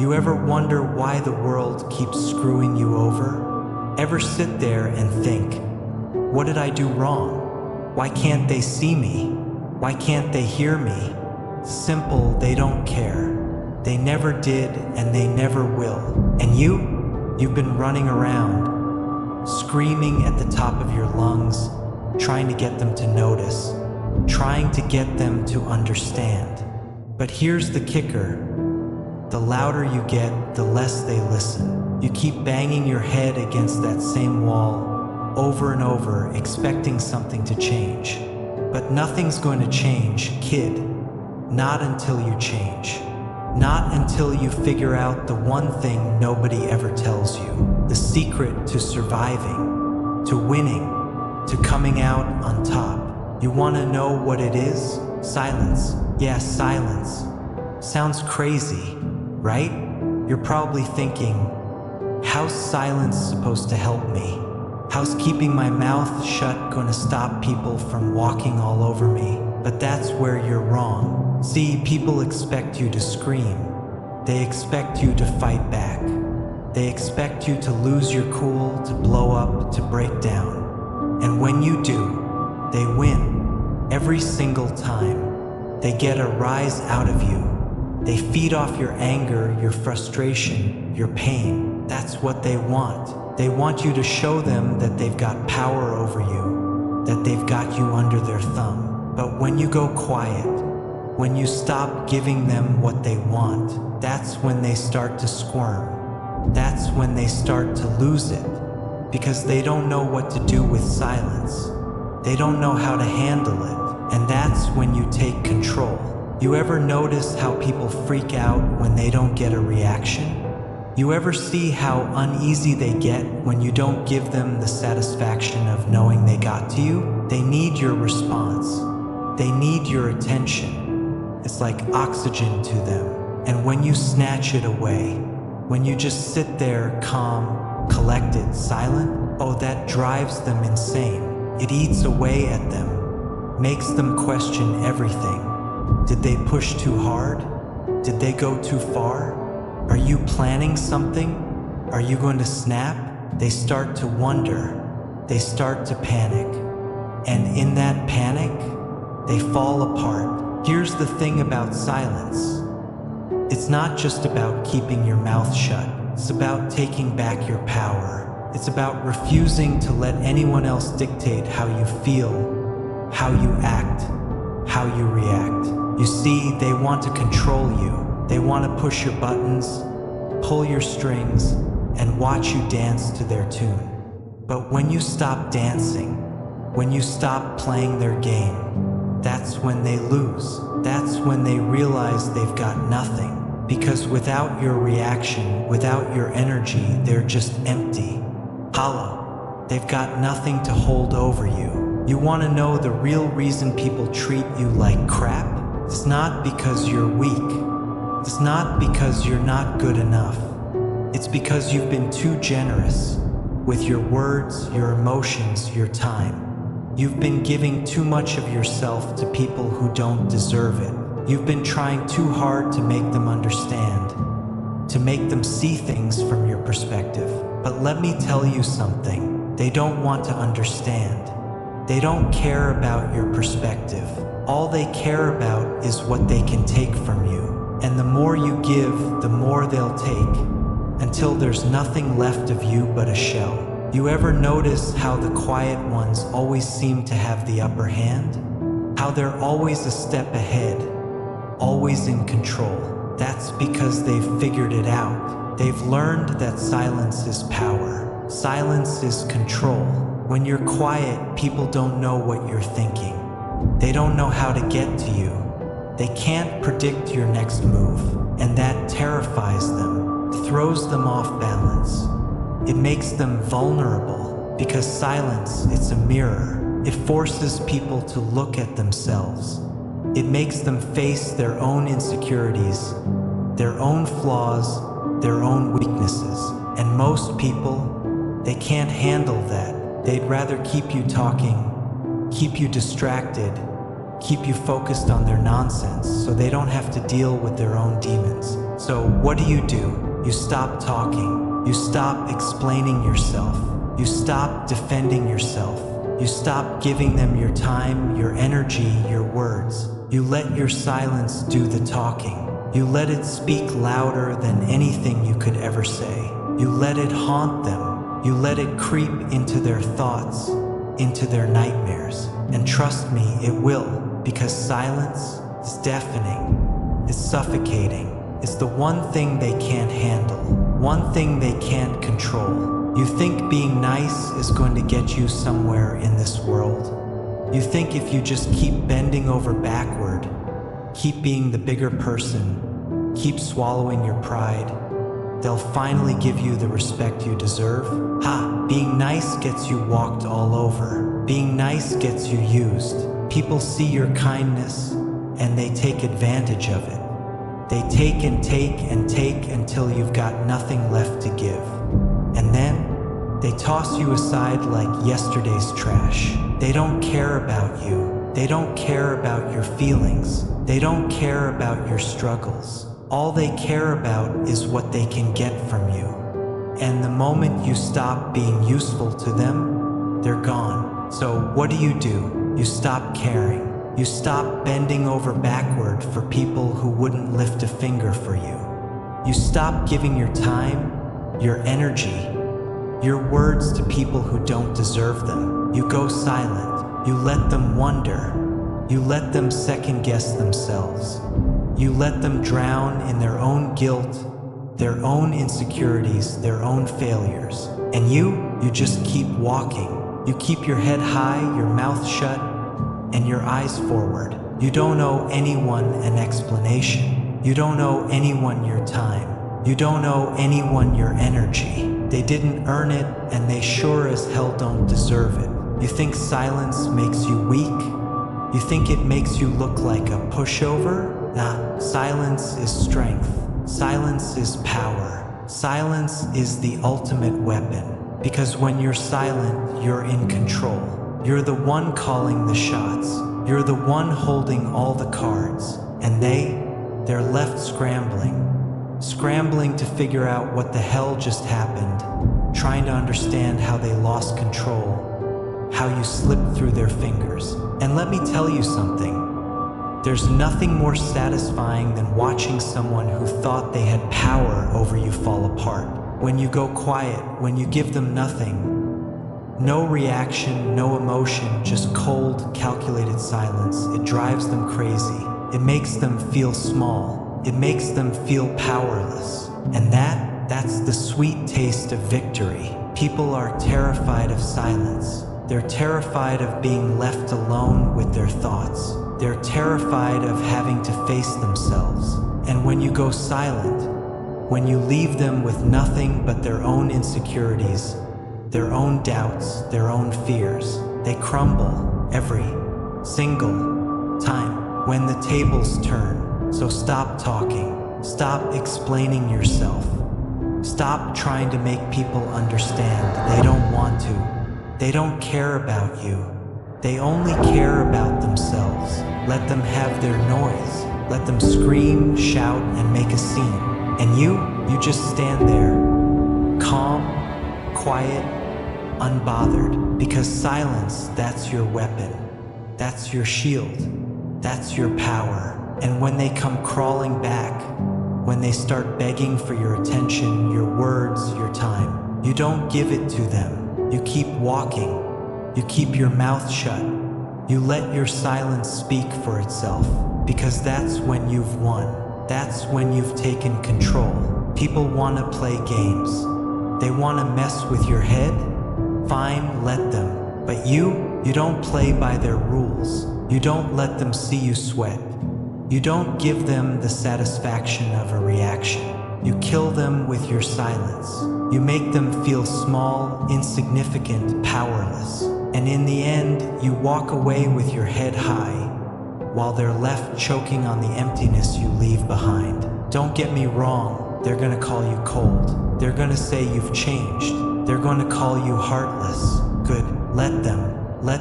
You ever wonder why the world keeps screwing you over? Ever sit there and think, what did I do wrong? Why can't they see me? Why can't they hear me? Simple, they don't care. They never did and they never will. And you've been running around, screaming at the top of your lungs, trying to get them to notice, trying to get them to understand. But here's the kicker. The louder you get, the less they listen. You keep banging your head against that same wall over and over, expecting something to change. But nothing's going to change, kid. Not until you change. Not until you figure out the one thing nobody ever tells you. The secret to surviving, to winning, to coming out on top. You want to know what it is? Silence. Yeah, silence. Sounds crazy, right? You're probably thinking, how's silence supposed to help me? How's keeping my mouth shut going to stop people from walking all over me? But that's where you're wrong. See, people expect you to scream. They expect you to fight back. They expect you to lose your cool, to blow up, to break down. And when you do, they win. Every single time. They get a rise out of you. They feed off your anger, your frustration, your pain. That's what they want. They want you to show them that they've got power over you, that they've got you under their thumb. But when you go quiet, when you stop giving them what they want, that's when they start to squirm. That's when they start to lose it, because they don't know what to do with silence. They don't know how to handle it, and that's when you take control. You ever notice how people freak out when they don't get a reaction? You ever see how uneasy they get when you don't give them the satisfaction of knowing they got to you? They need your response. They need your attention. It's like oxygen to them. And when you snatch it away, when you just sit there calm, collected, silent, oh, that drives them insane. It eats away at them, makes them question everything. Did they push too hard? Did they go too far? Are you planning something? Are you going to snap? They start to wonder. They start to panic. And in that panic, they fall apart. Here's the thing about silence. It's not just about keeping your mouth shut. It's about taking back your power. It's about refusing to let anyone else dictate how you feel, how you act, how you react. You see, they want to control you. They want to push your buttons, pull your strings, and watch you dance to their tune. But when you stop dancing, when you stop playing their game, that's when they lose. That's when they realize they've got nothing. Because without your reaction, without your energy, they're just empty, hollow. They've got nothing to hold over you. You want to know the real reason people treat you like crap? It's not because you're weak. It's not because you're not good enough. It's because you've been too generous with your words, your emotions, your time. You've been giving too much of yourself to people who don't deserve it. You've been trying too hard to make them understand, to make them see things from your perspective. But let me tell you something. They don't want to understand. They don't care about your perspective. All they care about is what they can take from you. And the more you give, the more they'll take, until there's nothing left of you but a shell. You ever notice how the quiet ones always seem to have the upper hand? How they're always a step ahead, always in control? That's because they've figured it out. They've learned that silence is power. Silence is control. When you're quiet, people don't know what you're thinking. They don't know how to get to you. They can't predict your next move, and that terrifies them, throws them off balance. It makes them vulnerable, because silence, it's a mirror. It forces people to look at themselves. It makes them face their own insecurities, their own flaws, their own weaknesses. And most people, they can't handle that. They'd rather keep you talking, keep you distracted, keep you focused on their nonsense, so they don't have to deal with their own demons. So what do? You stop talking. You stop explaining yourself. You stop defending yourself. You stop giving them your time, your energy, your words. You let your silence do the talking. You let it speak louder than anything you could ever say. You let it haunt them. You let it creep into their thoughts, into their nightmares. And trust me, it will, because silence is deafening. It's suffocating. It's the one thing they can't handle, one thing they can't control. You think being nice is going to get you somewhere in this world? You think if you just keep bending over backward, keep being the bigger person, keep swallowing your pride, they'll finally give you the respect you deserve? Ha! Being nice gets you walked all over. Being nice gets you used. People see your kindness and they take advantage of it. They take and take and take until you've got nothing left to give. And then they toss you aside like yesterday's trash. They don't care about you. They don't care about your feelings. They don't care about your struggles. All they care about is what they can get from you. And the moment you stop being useful to them, they're gone. So what do? You stop caring. You stop bending over backward for people who wouldn't lift a finger for you. You stop giving your time, your energy, your words to people who don't deserve them. You go silent. You let them wonder. You let them second-guess themselves. You let them drown in their own guilt, their own insecurities, their own failures. And you just keep walking. You keep your head high, your mouth shut, and your eyes forward. You don't owe anyone an explanation. You don't owe anyone your time. You don't owe anyone your energy. They didn't earn it, and they sure as hell don't deserve it. You think silence makes you weak? You think it makes you look like a pushover? Nah, silence is strength. Silence is power. Silence is the ultimate weapon. Because when you're silent, you're in control. You're the one calling the shots. You're the one holding all the cards. And they're left scrambling to figure out what the hell just happened, trying to understand how they lost control, how you slipped through their fingers. And let me tell you something. There's nothing more satisfying than watching someone who thought they had power over you fall apart. When you go quiet, when you give them nothing, no reaction, no emotion, just cold, calculated silence. It drives them crazy. It makes them feel small. It makes them feel powerless. And that's the sweet taste of victory. People are terrified of silence. They're terrified of being left alone with their thoughts. They're terrified of having to face themselves. And when you go silent, when you leave them with nothing but their own insecurities, their own doubts, their own fears, they crumble every single time when the tables turn. So stop talking. Stop explaining yourself. Stop trying to make people understand. They don't want to. They don't care about you. They only care about themselves. Let them have their noise. Let them scream, shout, and make a scene. And you just stand there, calm, quiet, unbothered, because silence, that's your weapon. That's your shield. That's your power. And when they come crawling back, when they start begging for your attention, your words, your time, you don't give it to them. You keep walking. You keep your mouth shut. You let your silence speak for itself, because that's when you've won. That's when you've taken control. People want to play games. They want to mess with your head. Fine, let them. But you don't play by their rules. You don't let them see you sweat. You don't give them the satisfaction of a reaction. You kill them with your silence. You make them feel small, insignificant, powerless. And in the end, you walk away with your head high, while they're left choking on the emptiness you leave behind. Don't get me wrong, they're gonna call you cold. They're gonna say you've changed. They're gonna call you heartless. Good, let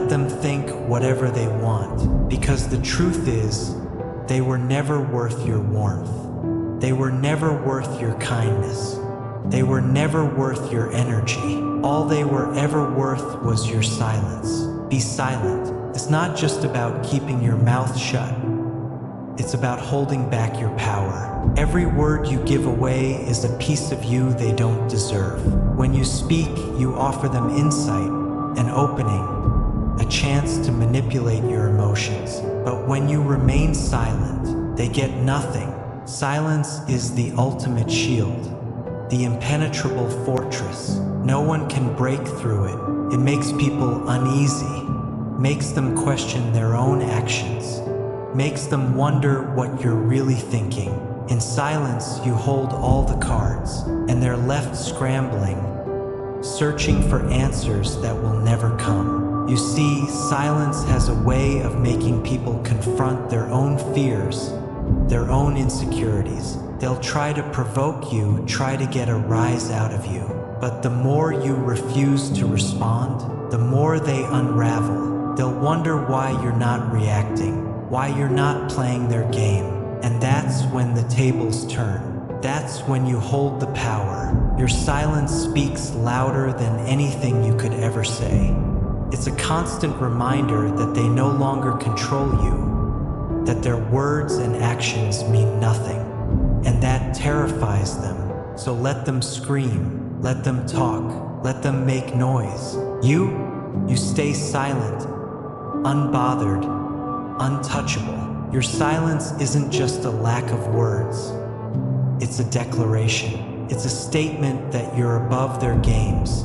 them think whatever they want. Because the truth is, they were never worth your warmth. They were never worth your kindness. They were never worth your energy. All they were ever worth was your silence. Be silent. It's not just about keeping your mouth shut. It's about holding back your power. Every word you give away is a piece of you they don't deserve. When you speak, you offer them insight, an opening, a chance to manipulate your emotions. But when you remain silent, they get nothing. Silence is the ultimate shield, the impenetrable fortress. No one can break through it. It makes people uneasy, makes them question their own actions, makes them wonder what you're really thinking. In silence, you hold all the cards, and they're left scrambling, searching for answers that will never come. You see, silence has a way of making people confront their own fears, their own insecurities. They'll try to provoke you, try to get a rise out of you. But the more you refuse to respond, the more they unravel. They'll wonder why you're not reacting, why you're not playing their game. And that's when the tables turn. That's when you hold the power. Your silence speaks louder than anything you could ever say. It's a constant reminder that they no longer control you, that their words and actions mean nothing, and that terrifies them. So let them scream, let them talk, let them make noise. You stay silent, unbothered, untouchable. Your silence isn't just a lack of words. It's a declaration. It's a statement that you're above their games,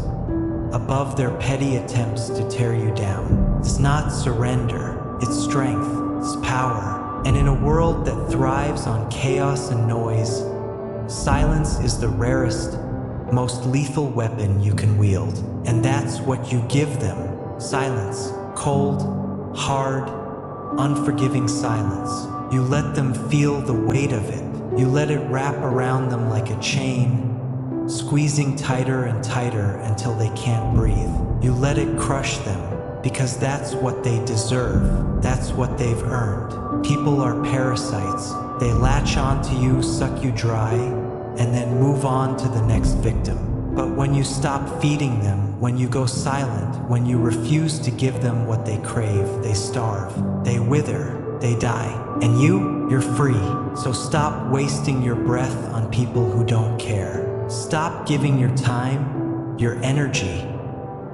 above their petty attempts to tear you down. It's not surrender, it's strength, it's power. And in a world that thrives on chaos and noise, silence is the rarest, most lethal weapon you can wield. And that's what you give them. Silence. Cold, hard, unforgiving silence. You let them feel the weight of it. You let it wrap around them like a chain, squeezing tighter and tighter until they can't breathe. You let it crush them, because that's what they deserve. That's what they've earned. People are parasites. They latch onto you, suck you dry, and then move on to the next victim. But when you stop feeding them, when you go silent, when you refuse to give them what they crave, they starve, they wither, they die. And you're free. So stop wasting your breath on people who don't care. Stop giving your time, your energy,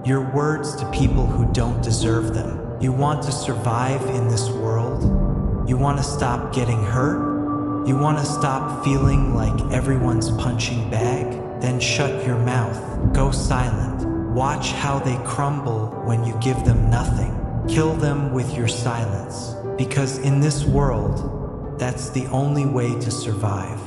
your words to people who don't deserve them. You want to survive in this world? You want to stop getting hurt? You want to stop feeling like everyone's punching bag? Then shut your mouth. Go silent. Watch how they crumble when you give them nothing. Kill them with your silence. Because in this world, that's the only way to survive.